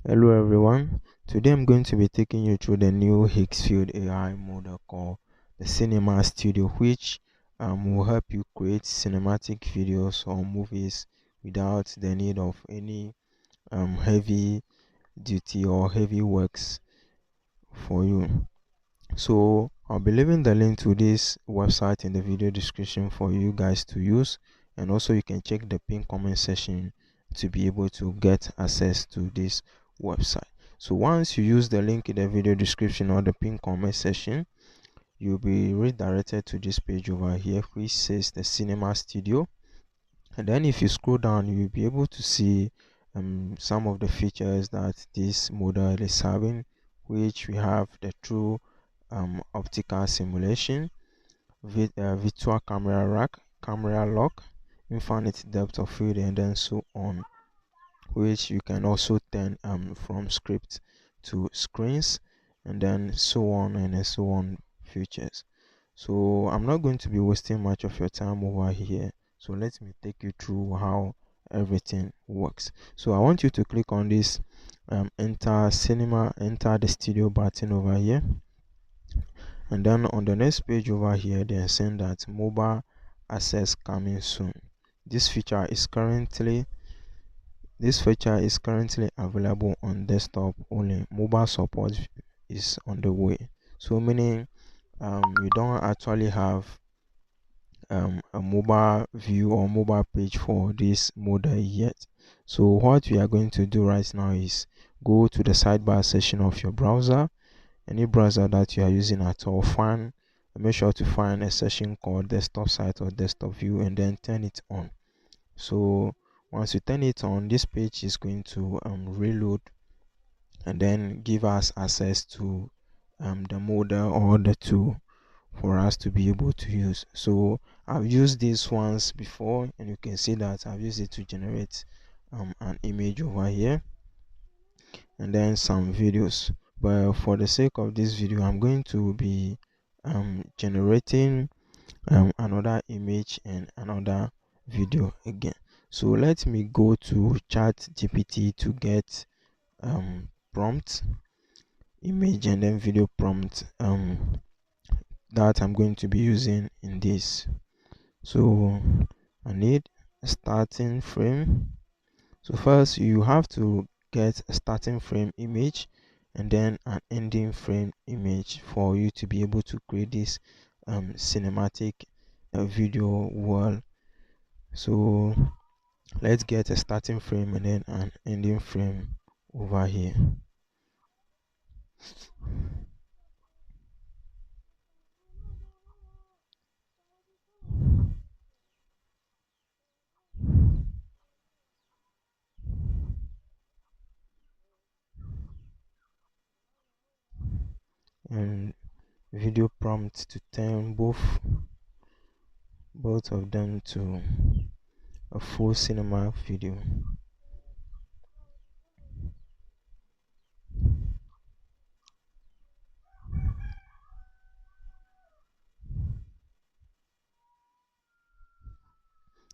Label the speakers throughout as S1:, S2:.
S1: Hello everyone. Today I'm going to be taking you through the new Higgsfield AI model called the Cinema Studio, which will help you create cinematic videos or movies without the need of any heavy duty or heavy works for you. So I'll be leaving the link to this website in the video description for you guys to use, and also you can check the pinned comment section to be able to get access to this website. So once you use the link in the video description or the pinned comment section, you'll be redirected to this page over here which says the Cinema Studio. And then if you scroll down, you'll be able to see some of the features that this model is having, which we have the true optical simulation, virtual camera rack, camera lock, infinite depth of field, and then so on, which you can also turn from script to screens, and then so on and so on features. So I'm not going to be wasting much of your time over here. So let me take you through how everything works. So I want you to click on this enter the studio button over here, and then on the next page over here they are saying that mobile access coming soon. This feature is currently available on desktop only. Mobile support is on the way. So meaning you don't actually have a mobile view or mobile page for this model yet. So what we are going to do right now is go to the sidebar section of your browser, any browser that you are using at all. Make sure to find a section called desktop site or desktop view, and then turn it on. So once you turn it on, this page is going to reload and then give us access to the model or the tool for us to be able to use. So I've used this once before, and you can see that I've used it to generate an image over here and then some videos. But for the sake of this video, I'm going to be generating another image and another video again. So let me go to chat GPT to get prompt, image and then video prompt that I'm going to be using in this. So I need a starting frame. So first you have to get a starting frame image and then an ending frame image for you to be able to create this cinematic video wall. So let's get a starting frame and then an ending frame over here. And video prompt to turn both of them to a full cinema video.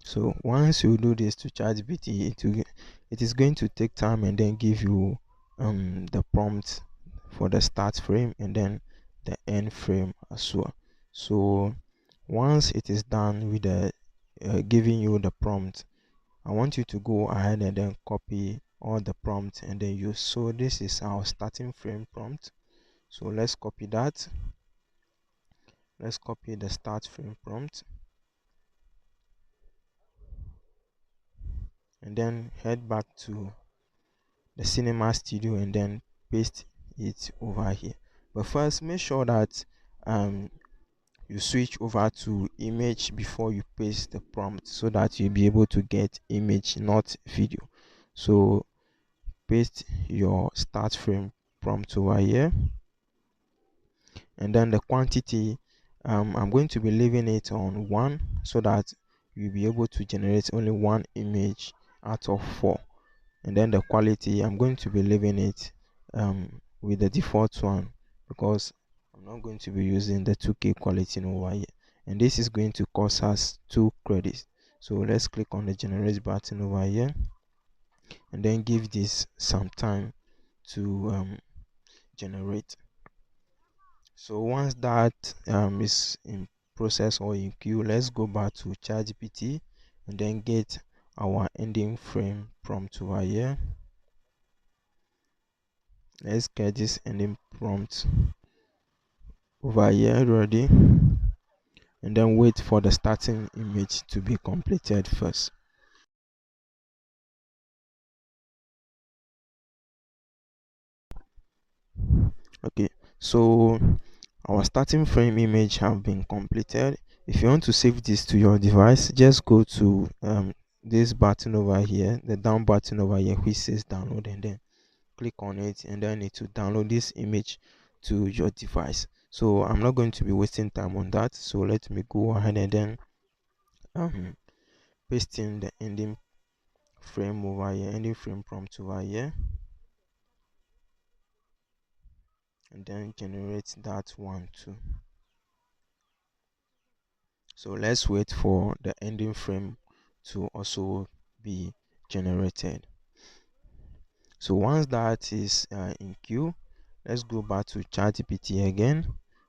S1: So once you do this to ChatGPT, it is going to take time and then give you the prompt for the start frame and then the end frame as well. So once it is done with the giving you the prompt, I want you to go ahead and then copy all the prompt and then use. So this is our starting frame prompt. So let's copy that. Let's copy the start frame prompt and then head back to the Cinema Studio and then paste it over here. But first, make sure that um, you switch over to image before you paste the prompt so that you'll be able to get image, not video. So paste your start frame prompt over here, and then the quantity, I'm going to be leaving it on 1 so that you'll be able to generate only one image out of 4. And then the quality, I'm going to be leaving it with the default one because I'm not going to be using the 2K quality over here, and this is going to cost us 2 credits. So let's click on the generate button over here and then give this some time to generate. So once that is in process or in queue, let's go back to ChatGPT and then get our ending frame prompt over here. Let's get this ending prompt over here ready, and then wait for the starting image to be completed first. Okay, so our starting frame image have been completed. If you want to save this to your device, just go to this button over here, the down button over here which says download, and then click on it, and then it will download this image to your device. So I'm not going to be wasting time on that, so let me go ahead and then um paste in the ending frame over here, ending frame prompt over here, and then generate that one too. So let's wait for the ending frame to also be generated. So once that is in queue, let's go back to ChatGPT again,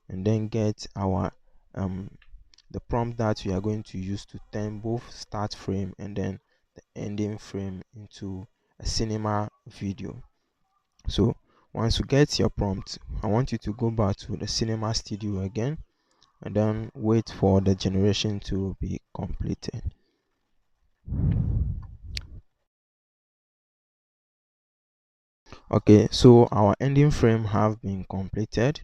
S1: and then get our the prompt that we are going to use to turn both start frame and then the ending frame into a cinema video. So once you get your prompt, I want you to go back to the Cinema Studio again, and then wait for the generation to be completed. Okay, so our ending frame have been completed.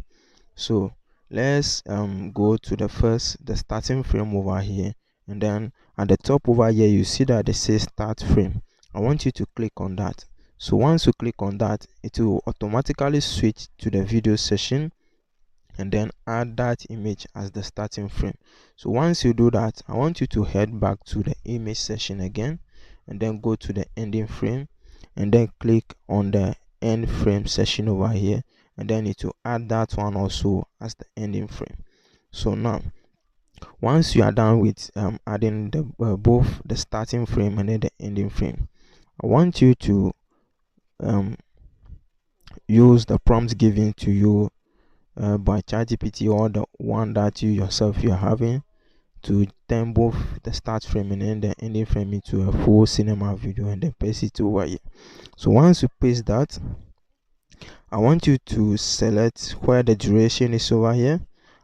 S1: So let's go to the starting frame over here, and then at the top over here you see that it says start frame. I want you to click on that. So once you click on that, it will automatically switch to the video session and then add that image as the starting frame. So once you do that, I want you to head back to the image session again, and then go to the ending frame, and then click on the end frame session over here, and then it will add that one also as the ending frame. So now once you are done with adding the both the starting frame and then the ending frame, I want you to um, use the prompt given to you by ChatGPT, or the one that you yourself you're having, to turn both the start frame and then the ending frame into a full cinema video, and then paste it over here. So once you paste that, I want you to select where the duration is over here.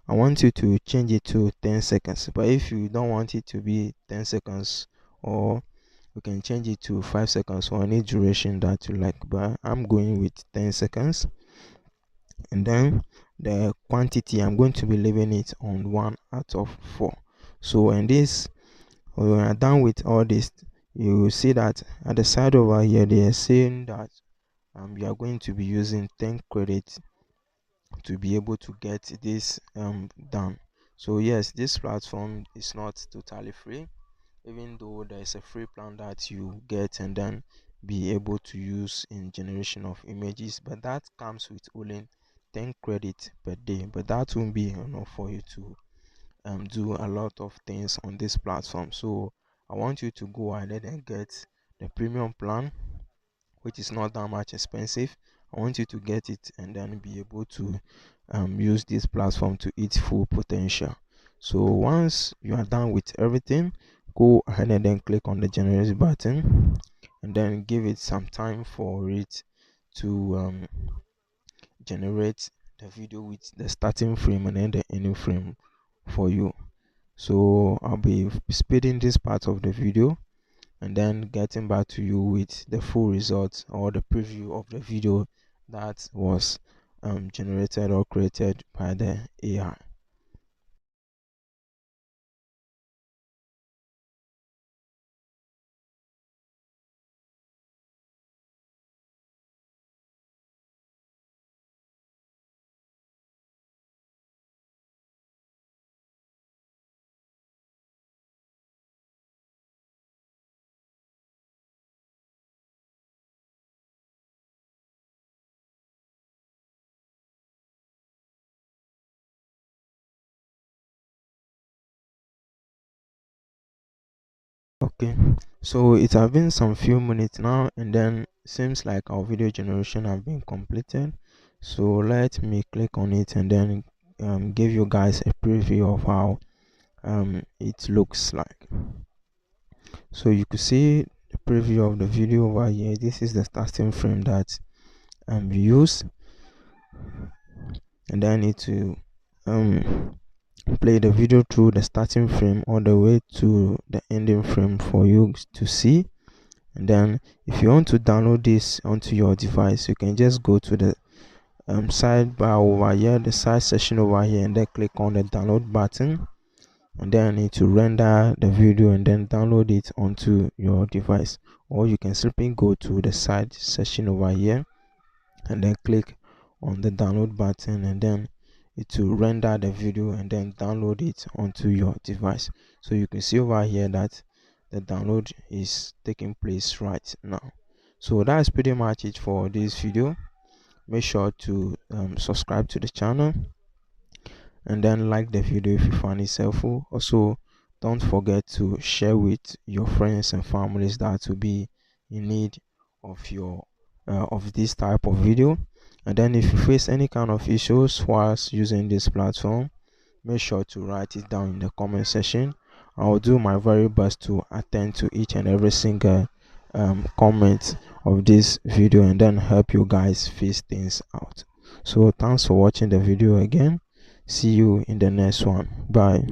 S1: I want you to change it to 10 seconds, but if you don't want it to be 10 seconds, or you can change it to 5 seconds, or any duration that you like, but I'm going with 10 seconds. And then the quantity, I'm going to be leaving it on 1 out of 4. So in this, when we are done with all this, you will see that at the side over here they are saying that you are going to be using 10 credits to be able to get this done. So yes, this platform is not totally free, even though there is a free plan that you get and then be able to use in generation of images, but that comes with only 10 credits per day, but that won't be enough for you to do a lot of things on this platform. So I want you to go ahead and get the premium plan, which is not that much expensive. I want you to get it and then be able to use this platform to its full potential. So once you are done with everything, go ahead and then click on the generate button, and then give it some time for it to generate the video with the starting frame and then the ending frame for you. So I'll be speeding this part of the video and then getting back to you with the full results or the preview of the video that was generated or created by the AI. Okay, so it has been some few minutes now, and then seems like our video generation have been completed. So let me click on it and then give you guys a preview of how it looks like. So you could see the preview of the video over here. This is the starting frame that we use, and then I need to play the video through the starting frame all the way to the ending frame for you to see. And then if you want to download this onto your device, you can just go to the sidebar over here, the side section over here, and then click on the download button, and then I need to render the video and then download it onto your device. Or you can simply go to the side section over here and then click on the download button, and then it will render the video and then download it onto your device. So you can see over here that the download is taking place right now. So that's pretty much it for this video. Make sure to subscribe to the channel and then like the video if you find it helpful. Also, don't forget to share with your friends and families that will be in need of your of this type of video. And then if you face any kind of issues whilst using this platform, make sure to write it down in the comment section. I'll do my very best to attend to each and every single comment of this video and then help you guys face things out. So thanks for watching the video again. See you in the next one. Bye.